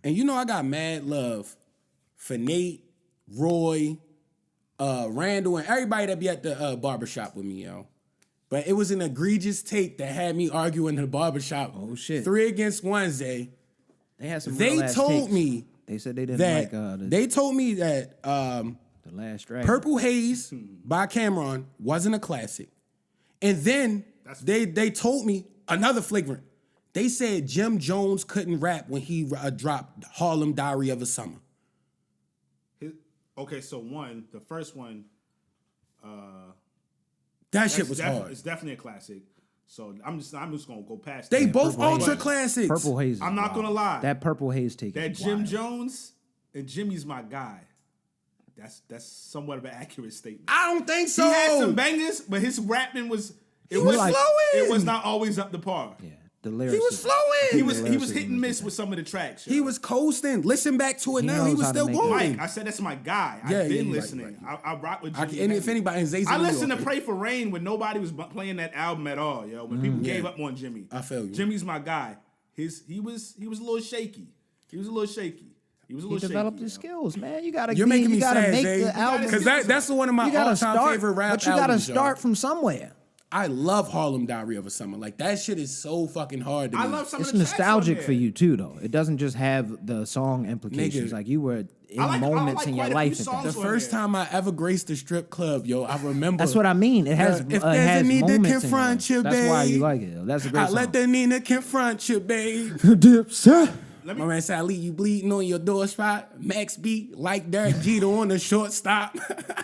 And you know I got mad love for Nate, Roy, Randall, and everybody that be at the barbershop with me, yo. But it was an egregious take that had me arguing in the barbershop. Oh, shit. 3 against 1, Zay. They had some They told me They said they didn't that like they told me that the Last Dragon. Purple Haze by Camron wasn't a classic. And then they told me another flagrant. They said Jim Jones couldn't rap when he dropped Harlem Diary of a Summer. Okay, so the first one, that shit was hard. It's definitely a classic. So I'm just gonna go past. They that. both ultra classics. Purple Haze. I'm not gonna lie. That Purple Haze take. That Jim Jones and Jimmy's my guy. That's somewhat of an accurate statement. I don't think so. He had some bangers, but his rapping was flowing. It was not always up to par. Yeah, the lyrics. He was flowing. He was hit and miss with some of the tracks. Yo. He was coasting. Listen back to it now. He knows was how to still make going. Mike, I said that's my guy. Yeah, I've been yeah, listening. right. I rock with Jimmy. And if anybody in Zay's I listened to Pray for Rain when nobody was playing that album at all, yo. When people gave up on Jimmy. I feel you. Jimmy's my guy. He was a little shaky. He developed his skills, man. You gotta. You're making me sad, make Zay. the album Because that's one of my all-time favorite rap albums. But you gotta start from somewhere. I love Harlem Diary of a Summer. Like, that shit is so fucking hard to me. I love some It's of the tracks nostalgic on there. for you too, though. It doesn't just have the song implications. Nigga. Like you were in I like moments in your quite a few life. songs The on first there. time I ever graced a strip club, yo, I remember. That's what I mean. It has. If it there's has a need to moments in confront there. you, That's why you babe. like it. That's a great I song. let the Nina confront you, babe. Dipset. My man said, I leave you bleeding on your door spot. Max B, like Derek Jeter on the shortstop.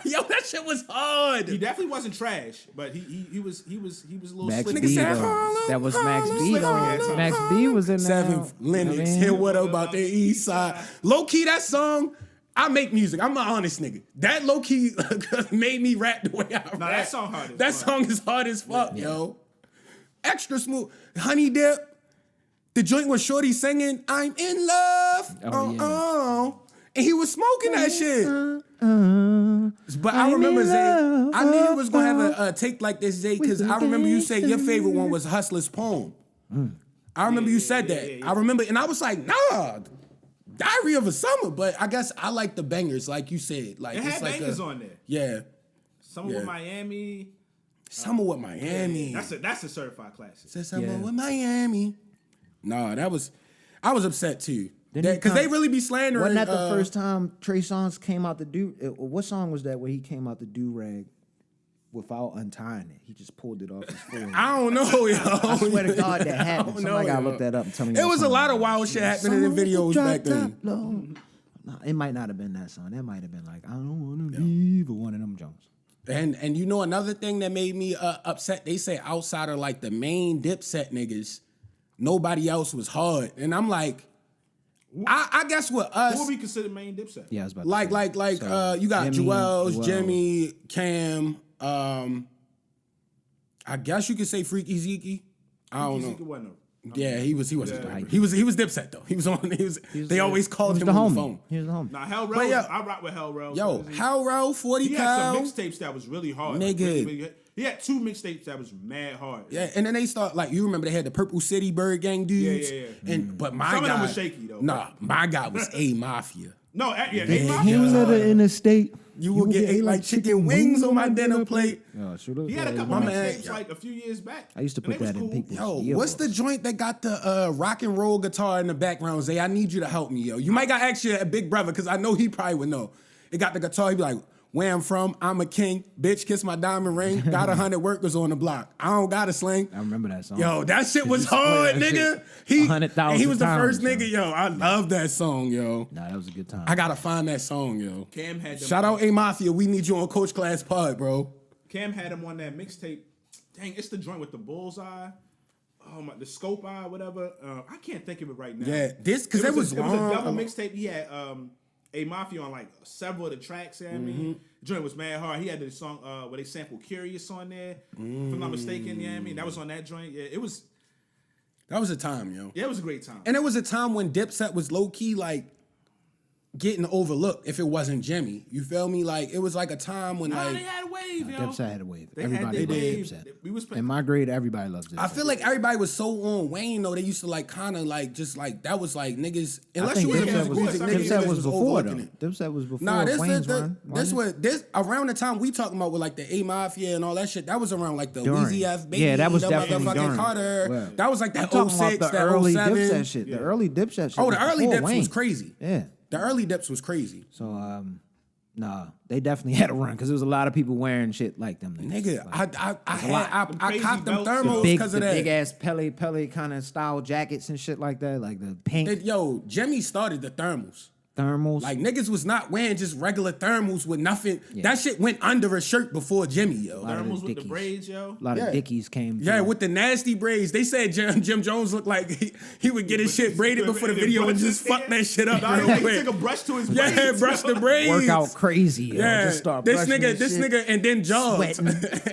Yo, that shit was hard. He definitely wasn't trash, but he was a little Max slick. Nigga B. said though. Harlem, That was Max Harlem, B. though. Harlem. Max B was in there. Seventh Lennox, hear what about the east side. Low key, that song, I make music. I'm an honest nigga. That low key made me rap the way I rap. that song hard as That fuck. song is hard as fuck, yo. Extra smooth. Honey Dip. The joint was Shorty singing, I'm in love. Oh, And he was smoking that shit. But I remember, Zay, I knew it was going to have a take like this, Zay, because I remember you say your favorite one was Hustler's Poem. I remember you said that. I remember, and I was like, nah, Diary of a Summer. But I guess I like the bangers, like you said. Like, It it's had like bangers on there. Yeah. Summer with Miami. Summer with Miami. That's a certified classic. Said Summer Yeah. with Miami. Nah, I was upset too. Didn't he Because come- they really be slandering. Wasn't that the first time Trey Songz came out the do? What song was that where he came out the do rag without untying it? He just pulled it off his forehead. I don't know, yo. I swear to God that I happened. don't Somebody know, gotta yo. look that up and tell me. It what was a song lot it of was. wild shit happening in the videos back then. Nah, it might not have been that song. That might have been like I don't want to leave or one of them Jones. And you know another thing that made me upset? They say outside of like the main Dipset niggas, nobody else was hard. And I'm like, I guess with us, Who would we consider main Dipset? Yeah, I was about like to say. you got Jimmy, Joel's, Jimmy, Cam. I guess you could say Freaky Zeke. I don't know. Zeke wasn't Yeah, he wasn't. Yeah. He was Dipset though. He was on. They always called He him was the on homie. the phone. He was the homie. Nah, Hell But Rel, yeah. I rock with Hell Rel. Yo, Hell Row, 40 He had Cal. some mixtapes that was really hard. Nigga. He had 2 mixtapes that was mad hard. Yeah, and then they start like you remember they had the Purple City Bird Gang dudes. Yeah. And but my Some guy of them was shaky, though. Nah, my guy was A Mafia. No, yeah, He was at the interstate. You will get ate like chicken wings on my dinner plate. Oh, sure He had a couple My man, mixtapes yeah. like a few years back. I used to and put they that was in cool. people's Yo, what's the joint that got the rock and roll guitar in the background? Zay, I need you to help me, yo. You might got actually a big brother because I know he probably would know. It got the guitar. He be like, where I'm from, I'm a king. Bitch, kiss my diamond ring. Got 100 workers on the block. I don't got a sling. I remember that song. Yo, that shit was just play hard, that nigga. shit 100,000 and he was the times, first yo. nigga, yo. I love that song, yo. Nah, that was a good time. I gotta find that song, yo. Cam had them Shout out A Mafia. We need you on Coach Class Pod, bro. Cam had him on that mixtape. Dang, it's the joint with the bullseye. Oh my, the scope eye, whatever. I can't think of it right now. Yeah, this because it was It was a long. double mixtape. He had A Mafia on like several of the tracks. I mean, the joint was mad hard. He had the song where they sampled "Curious" on there. If I'm not mistaken, yeah, I mean that was on that joint. Yeah, it was. That was a time, yo. Yeah, it was a great time. And it was a time when Dipset was low key like getting overlooked if it wasn't Jimmy. You feel me? Like, it was like a time when Nah, like they had a wave, yo. Dipset had a wave. They Everybody had loved their wave. Dipset. We was In my grade, everybody loved Dipset. I feel like everybody was so on Wayne though. They used to like kind of like just like that was like niggas. I Unless think you was Dipset in was- music, niggas Dipset was was before overlooking though. it. Dipset was before Nah, Wayne's run. this around the time we talking about with like the A Mafia and all that shit. That was around like the During. Weezy F Baby. Yeah, that was the definitely motherfucking during. Carter. Right. That was like I'm that talking 06, about the that early 07. Dipset shit. The early Dipset shit. Oh, the was early before Dips Wayne. was crazy. Yeah. The early Dips was crazy. So nah, they definitely had a run because there was a lot of people wearing shit like them. Nigga, Like, I crazy copped them belts, thermals big, because the of that. big ass Pele kind of style jackets and shit like that, like the pink Yo, Jimmy started the thermals. thermals. Like niggas was not wearing just regular thermals with nothing. That shit went under a shirt before Jimmy, yo. lot of Thermals with the Dickies. braids, yo. a lot Yeah. of Dickies came. Yeah, through. with the nasty braids. They said Jim Jones looked like he would get his shit braided before the video and just fuck that shit up Nah, real he quick. took a brush to his braids. Yeah, brush the braids. work out crazy. Yo. Yeah, Just start this brushing nigga, shit, and then jogged. sweating.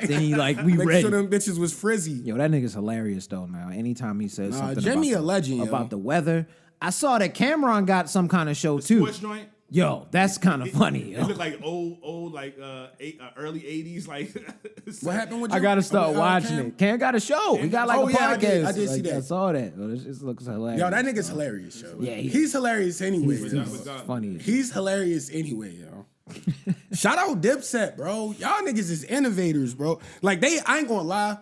Then he like, we Make ready. sure them bitches was frizzy. Yo, that nigga's hilarious though, man. Anytime he says something Jimmy about, a legend, yo. about the weather. I saw that Camron got some kind of show too. Sports joint. Yo, that's kind of funny. It Yo. looked like old, like early '80s, like. What happened with I Jim? gotta start Cam? watching it. Cam got a show. He got like Oh, a yeah, podcast. I did see that. I saw that. Oh, this just looks hilarious. Yo, that nigga's hilarious, yo. Yeah, he's hilarious anyway. He's yo. funny. He's hilarious anyway, yo. Shout out Dipset, bro. Y'all niggas is innovators, bro. Like I ain't gonna lie.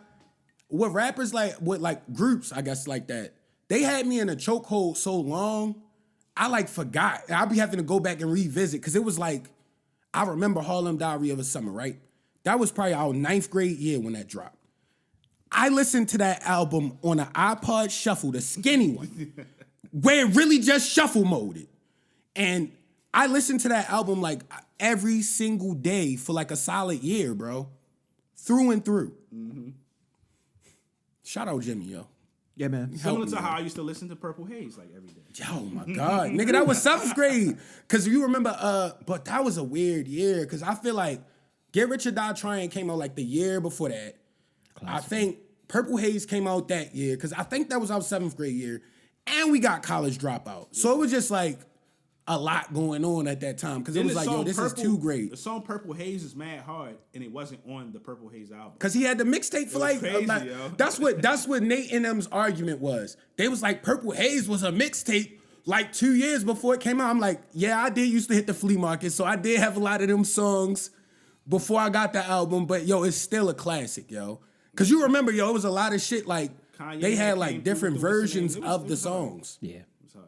With rappers with groups, I guess like that, they had me in a chokehold so long, I like forgot. I'll be having to go back and revisit because it was like, I remember Harlem Diary of a Summer, right? That was probably our 9th grade year when that dropped. I listened to that album on an iPod Shuffle, the skinny one, where it really just shuffle moded. And I listened to that album like every single day for like a solid year, bro. Through and through. Mm-hmm. Shout out Jimmy, yo. Yeah, man. Similar to how I used to listen to Purple Haze like every day. Oh my God. Nigga, that was 7th grade. Cause you remember, but that was a weird year. Cause I feel like Get Rich or Die Trying came out like the year before that. Classic. I think Purple Haze came out that year. Cause I think that was our 7th grade year. And we got College Dropout. So it was just like a lot going on at that time. Cause it was like, yo, this is too great. The song Purple Haze is mad hard, and it wasn't on the Purple Haze album. Cause he had the mixtape for like, crazy, yo. that's what Nate and them's argument was. They was like, Purple Haze was a mixtape like 2 years before it came out. I'm like, yeah, I did used to hit the flea market, so I did have a lot of them songs before I got the album. But yo, it's still a classic, yo. Cause you remember, yo, it was a lot of shit like Kanye they had came like through different with the what's the versions name? of It the was hard. songs. Yeah. It's hard.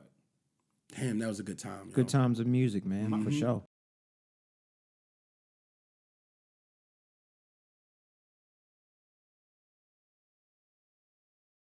Damn, that was a good time. Yo. Good times of music, man, for sure.